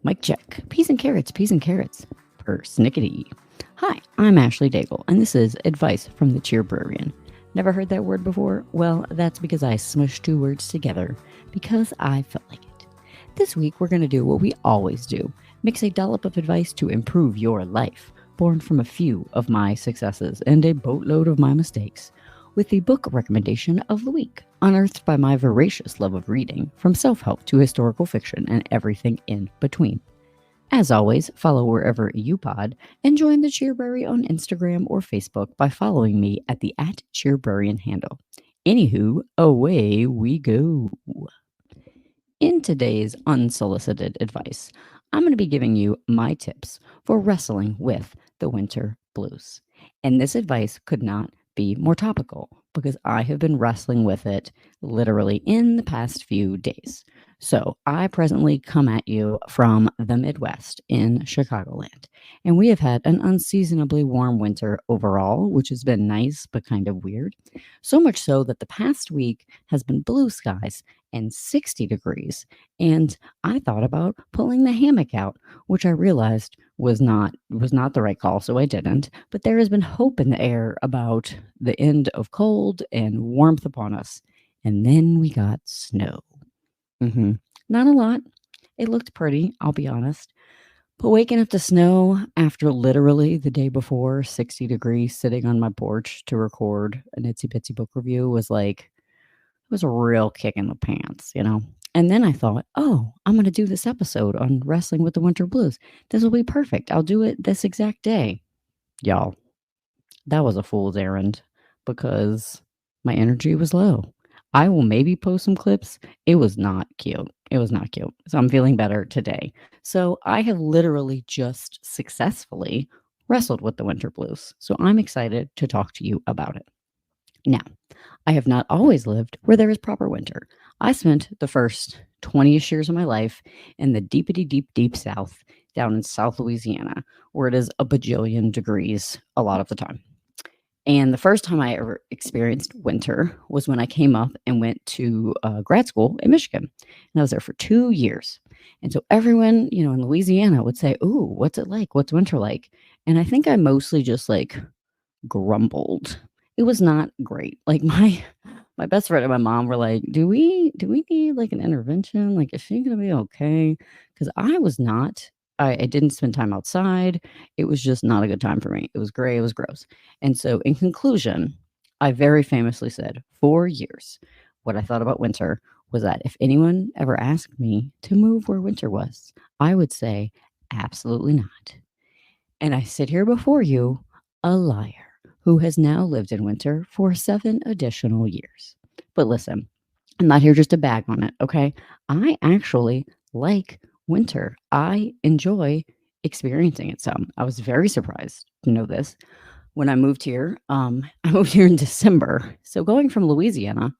Mic check. Peas and carrots, persnickety. Hi, I'm Ashley Daigle, and this is Advice from the Cheerbrarian. Never heard that word before? Well, that's because I smushed two words together because I felt like it. This week, we're going to do what we always do mix a dollop of advice to improve your life, born from a few of my successes and a boatload of my mistakes, with the book recommendation of the week, unearthed by my voracious love of reading, from self-help to historical fiction and everything in between. As always, follow wherever you pod and join the Cheerberry on Instagram or Facebook by following me at the @Cheerberrian handle. Anywho, away we go. In today's unsolicited advice, I'm going to be giving you my tips for wrestling with the winter blues. And this advice could not be more topical because I have been wrestling with it literally in the past few days. So I presently come at you from the Midwest in Chicagoland, and we have had an unseasonably warm winter overall, which has been nice but kind of weird. So much so that the past week has been blue skies and 60 degrees, and I thought about pulling the hammock out, which I realized was not the right call, so I didn't. But there has been hope in the air about the end of cold and warmth upon us. And then we got snow. Not a lot. It looked pretty, I'll be honest. But waking up to snow after literally the day before 60 degrees sitting on my porch to record an itsy bitsy book review was like, it was a real kick in the pants, you know? And then I thought, oh, I'm going to do this episode on wrestling with the winter blues. This will be perfect. I'll do it this exact day. Y'all, that was a fool's errand because my energy was low. I will maybe post some clips. It was not cute. It was not cute. So I'm feeling better today. So I have literally just successfully wrestled with the winter blues. So I'm excited to talk to you about it. Now, I have not always lived where there is proper winter. I spent the first 20-ish years of my life in the deepity deep south, down in South Louisiana, where it is a bajillion degrees a lot of the time. And the first time I ever experienced winter was when I came up and went to grad school in Michigan. And I was there for 2 years. And so everyone, in Louisiana would say, "Ooh, what's it like? What's winter like?" And I think I mostly just grumbled. It was not great. Like my best friend and my mom were like, "Do we need like an intervention? Like, is she gonna be okay?" Because I was not. I didn't spend time outside. It was just not a good time for me. It was gray. It was gross. And so, in conclusion, I very famously said, for years, what I thought about winter was that if anyone ever asked me to move where winter was, I would say, absolutely not. And I sit here before you, a liar who has now lived in winter for 7 additional years. But listen, I'm not here just to bag on it, okay? I actually like winter. I enjoy experiencing it some. I was very surprised to know this when I moved here. I moved here in December. So going from Louisiana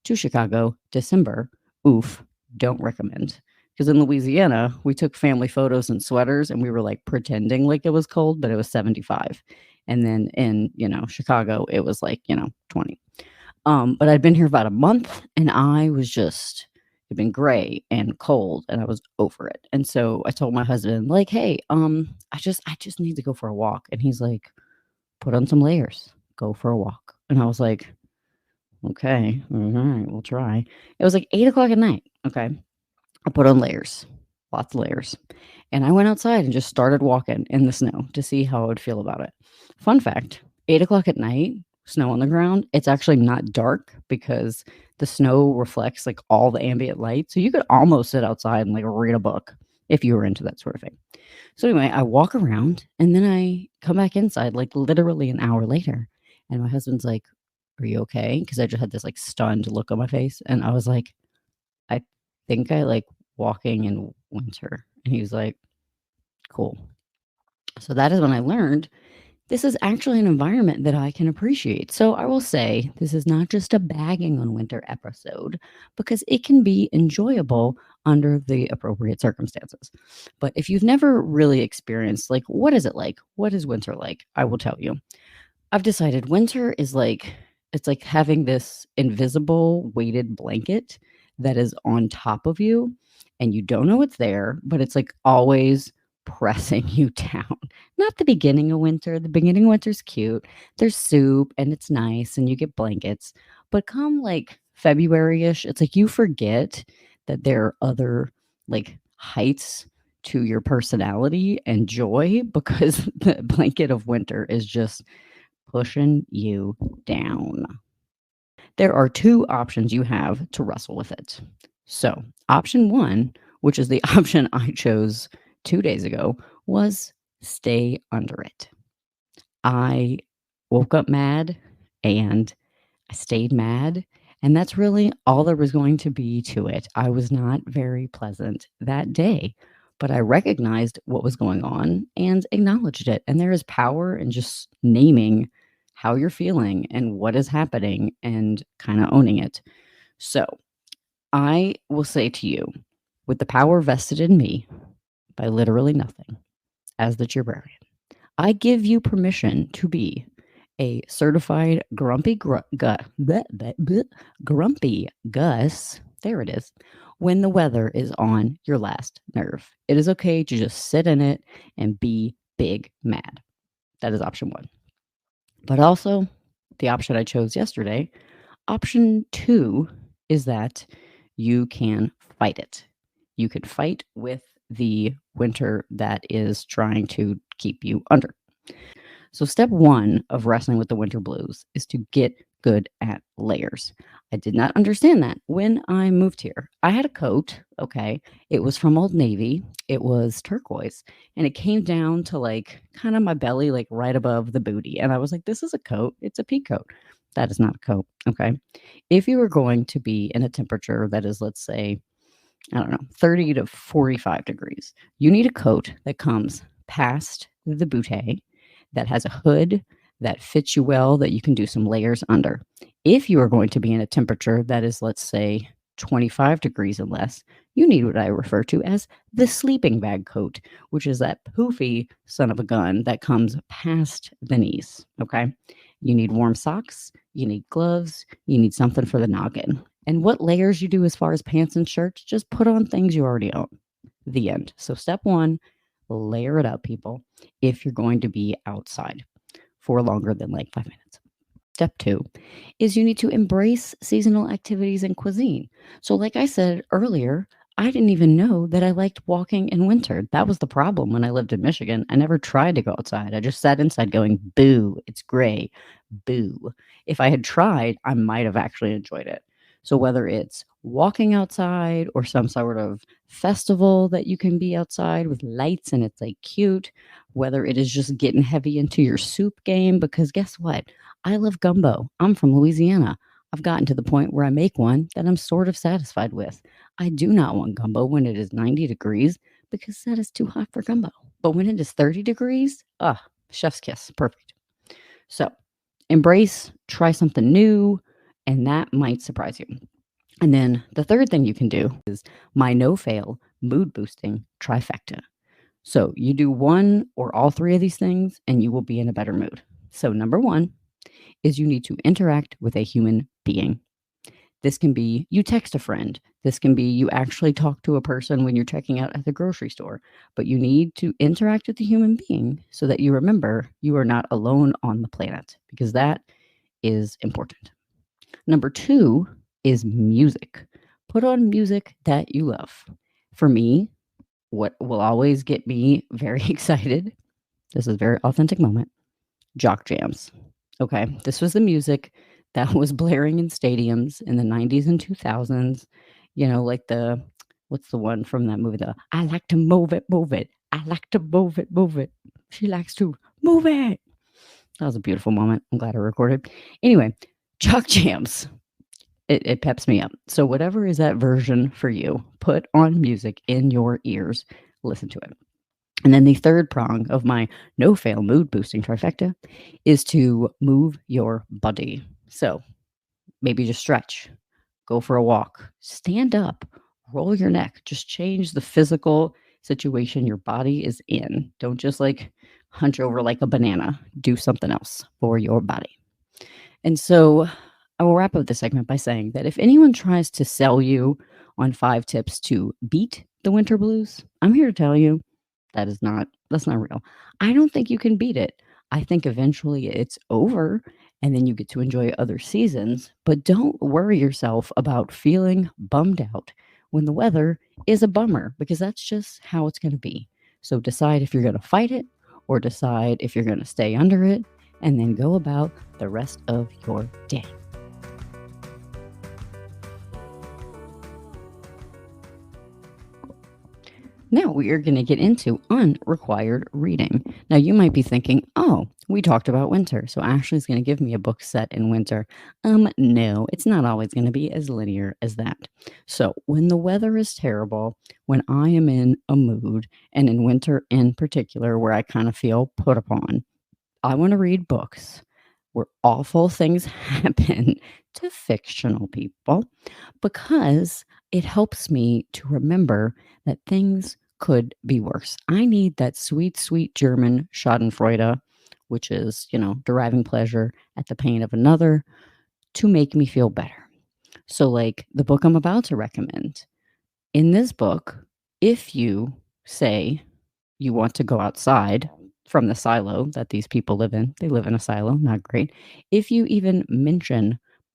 to Chicago, December, oof, don't recommend. Because in Louisiana, we took family photos in sweaters and we were like pretending like it was cold, but it was 75. And then in, Chicago, it was 20. But I'd been here about a month and I was it'd been gray and cold and I was over it. And so I told my husband, like, "Hey, I just need to go for a walk." And he's like, "Put on some layers, go for a walk." And I was like, "Okay, all right, we'll try." It was like 8 o'clock at night. Okay. I put on layers, lots of layers. And I went outside and just started walking in the snow to see how I would feel about it. Fun fact, 8 o'clock at night, snow on the ground, it's actually not dark because the snow reflects like all the ambient light. So you could almost sit outside and like read a book if you were into that sort of thing. So anyway, I walk around and then I come back inside like literally an hour later. And my husband's like, "Are you okay?" Because I just had this like stunned look on my face. And I was like, "I think I like walking in winter." And he was like, "Cool." So that is when I learned this is actually an environment that I can appreciate. So I will say this is not just a bagging on winter episode because it can be enjoyable under the appropriate circumstances. But if you've never really experienced, like, what is it like? What is winter like? I will tell you. I've decided winter is it's like having this invisible weighted blanket that is on top of you. and you don't know it's there, but it's like always pressing you down. Not the beginning of winter. The beginning of winter's cute. There's soup and it's nice and you get blankets. But come like February-ish, it's like you forget that there are other like heights to your personality and joy because the blanket of winter is just pushing you down. There are two options you have to wrestle with it. So, option one, which is the option I chose 2 days ago, was stay under it. I woke up mad and I stayed mad. And that's really all there was going to be to it. I was not very pleasant that day, but I recognized what was going on and acknowledged it. And there is power in just naming how you're feeling and what is happening and kind of owning it. So I will say to you, with the power vested in me by literally nothing, as the librarian, I give you permission to be a certified grumpy grumpy Gus. There it is. When the weather is on your last nerve, it is okay to just sit in it and be big mad. That is option one. But also, the option I chose yesterday, option two, is that you can fight it. You could fight with the winter that is trying to keep you under. So, step one of wrestling with the winter blues is to get good at layers. I did not understand that when I moved here. I had a coat, okay. It was from Old Navy. It was turquoise and it came down to like kind of my belly, like right above the booty. And I was like, this is a coat. It's a pea coat. That is not a coat, okay. If you are going to be in a temperature that is, let's say, I don't know, 30 to 45 degrees, you need a coat that comes past the bootay, that has a hood that fits you well, that you can do some layers under. If you are going to be in a temperature that is, let's say, 25 degrees and less, you need what I refer to as the sleeping bag coat, which is that poofy son of a gun that comes past the knees. Okay. You need warm socks, you need gloves, you need something for the noggin. And what layers you do as far as pants and shirts, just put on things you already own. The end. So, step one, layer it up, people, if you're going to be outside for longer than like 5 minutes. Step two is you need to embrace seasonal activities and cuisine. So, like I said earlier, I didn't even know that I liked walking in winter. That was the problem when I lived in Michigan. I never tried to go outside. I just sat inside going, boo, it's gray, boo. If I had tried, I might have actually enjoyed it. So whether it's walking outside or some sort of festival that you can be outside with lights and it's like cute, whether it is just getting heavy into your soup game, because guess what? I love gumbo. I'm from Louisiana. I've gotten to the point where I make one that I'm sort of satisfied with. I do not want gumbo when it is 90 degrees because that is too hot for gumbo. But when it is 30 degrees, chef's kiss, perfect. So embrace, try something new, and that might surprise you. And then the third thing you can do is my no-fail mood boosting trifecta. So you do one or all three of these things and you will be in a better mood. So number one is you need to interact with a human being. This can be you text a friend. This can be you actually talk to a person when you're checking out at the grocery store. But you need to interact with the human being so that you remember you are not alone on the planet, because that is important. Number two is music. Put on music that you love. For me, what will always get me very excited, this is a very authentic moment, jock jams. Okay, this was the music that was blaring in stadiums in the 90s and 2000s. You know, like what's the one from that movie? I like to move it, move it. I like to move it, move it. She likes to move it. That was a beautiful moment. I'm glad I recorded. Anyway, jock jams. It peps me up. So whatever is that version for you, put on music in your ears, listen to it. And then the third prong of my no-fail mood boosting trifecta is to move your body. So maybe just stretch, go for a walk, stand up, roll your neck, just change the physical situation your body is in. Don't just like hunch over like a banana. Do something else for your body. And so I will wrap up this segment by saying that if anyone tries to sell you on 5 tips to beat the winter blues. I'm here to tell you that's not real. I don't think you can beat it. I think eventually it's over and then you get to enjoy other seasons, but don't worry yourself about feeling bummed out when the weather is a bummer because that's just how it's going to be. So decide if you're going to fight it or decide if you're going to stay under it and then go about the rest of your day. Now we are going to get into unrequired reading. Now you might be thinking, oh, we talked about winter, so Ashley's going to give me a book set in winter. No, it's not always going to be as linear as that. So when the weather is terrible, when I am in a mood, and in winter in particular, where I kind of feel put upon, I want to read books where awful things happen to fictional people because it helps me to remember that things could be worse. I need that sweet, sweet German Schadenfreude, which is, deriving pleasure at the pain of another, to make me feel better. So, like the book I'm about to recommend, in this book, if you say you want to go outside from the silo that these people live in, they live in a silo, not great. If you even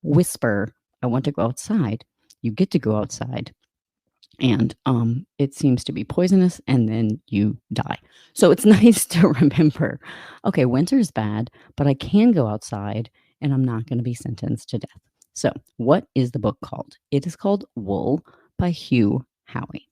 whisper, I want to go outside, you get to go outside. And it seems to be poisonous, and then you die. So it's nice to remember, okay, winter's bad, but I can go outside and I'm not going to be sentenced to death. So, what is the book called? It is called Wool by Hugh Howey.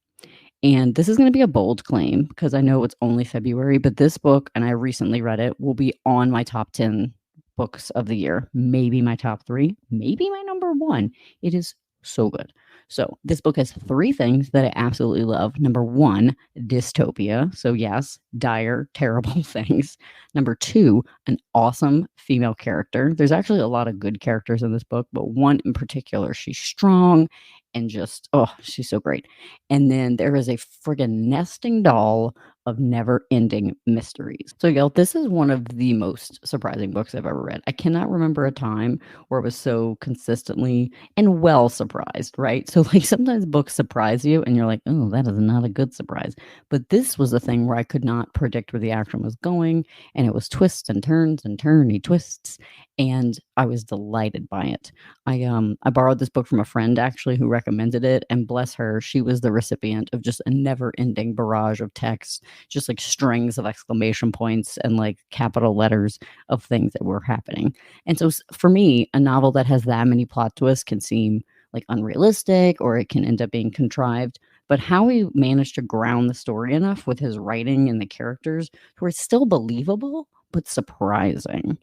And this is going to be a bold claim because I know it's only February, but this book, and I recently read it, will be on my top 10 books of the year. Maybe my top 3, maybe my number 1. It is so good. So, this book has 3 things that I absolutely love. Number 1, dystopia. So, yes, dire, terrible things. Number 2, an awesome female character. There's actually a lot of good characters in this book, but one in particular, she's strong and just, oh, she's so great. And then there is a friggin' nesting doll of never ending mysteries. So, y'all, this is one of the most surprising books I've ever read. I cannot remember a time where I was so consistently and well surprised, right? So, like, sometimes books surprise you and you're like, oh, that is not a good surprise. But this was a thing where I could not predict where the action was going, and it was twists and turns and turny twists, and I was delighted by it. I borrowed this book from a friend actually who recommended it, and bless her, she was the recipient of just a never-ending barrage of text, just like strings of exclamation points and like capital letters of things that were happening. And so for me, a novel that has that many plot twists can seem like unrealistic or it can end up being contrived. But how he managed to ground the story enough with his writing and the characters where it's still believable but surprising.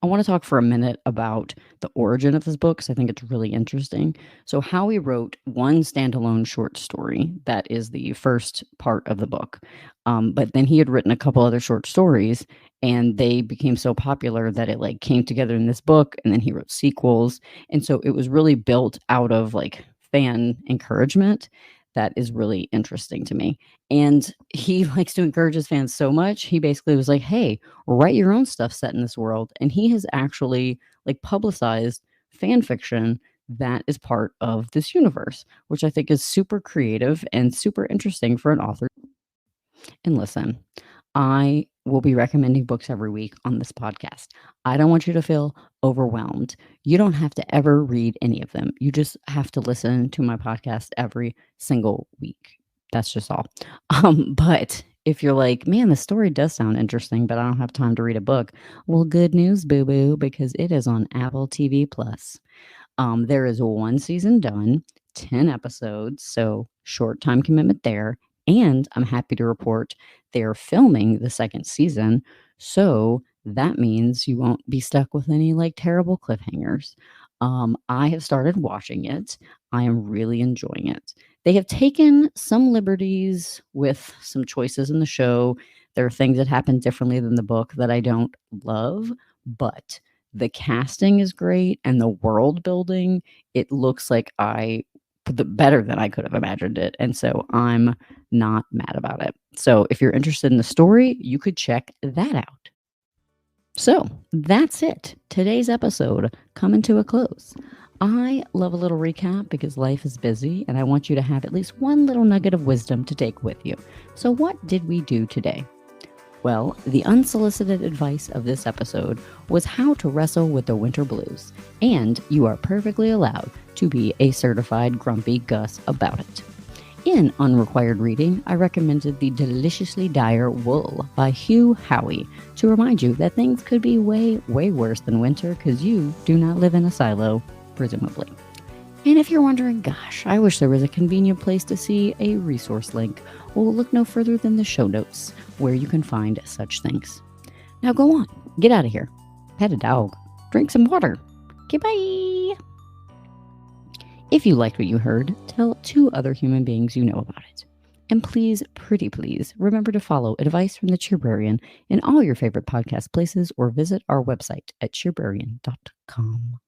I want to talk for a minute about the origin of this book because I think it's really interesting. So, Howie wrote one standalone short story that is the first part of the book. But then he had written a couple other short stories and they became so popular that it like came together in this book. And then he wrote sequels. And so it was really built out of like fan encouragement. That is really interesting to me. And he likes to encourage his fans so much. He basically was like, hey, write your own stuff set in this world. And he has actually like publicized fan fiction that is part of this universe, which I think is super creative and super interesting for an author. And listen, I will be recommending books every week on this podcast. I don't want you to feel overwhelmed. You don't have to ever read any of them. You just have to listen to my podcast every single week. That's just all. But if you're like, man, the story does sound interesting, but I don't have time to read a book, well, good news, boo boo, because it is on Apple TV Plus. There is 1 season done, 10 episodes, so short time commitment there. And I'm happy to report they're filming the 2nd season. So that means you won't be stuck with any like terrible cliffhangers. I have started watching it. I am really enjoying it. They have taken some liberties with some choices in the show. There are things that happen differently than the book that I don't love, but the casting is great and the world building, it looks like better than I could have imagined it. And so I'm not mad about it. So if you're interested in the story, you could check that out. So that's it. Today's episode coming to a close. I love a little recap because life is busy and I want you to have at least one little nugget of wisdom to take with you. So, what did we do today? Well, the unsolicited advice of this episode was how to wrestle with the winter blues, and you are perfectly allowed to be a certified grumpy Gus about it. In unrequired reading, I recommended the deliciously dire Wool by Hugh Howey to remind you that things could be way, way worse than winter because you do not live in a silo, presumably. And if you're wondering, gosh, I wish there was a convenient place to see a resource link, well, look no further than the show notes where you can find such things. Now go on, get out of here, pet a dog, drink some water. Okay, bye. If you liked what you heard, tell 2 other human beings you know about it. And please, pretty please, remember to follow Advice from the Cheerbrarian in all your favorite podcast places or visit our website at cheerbrarian.com.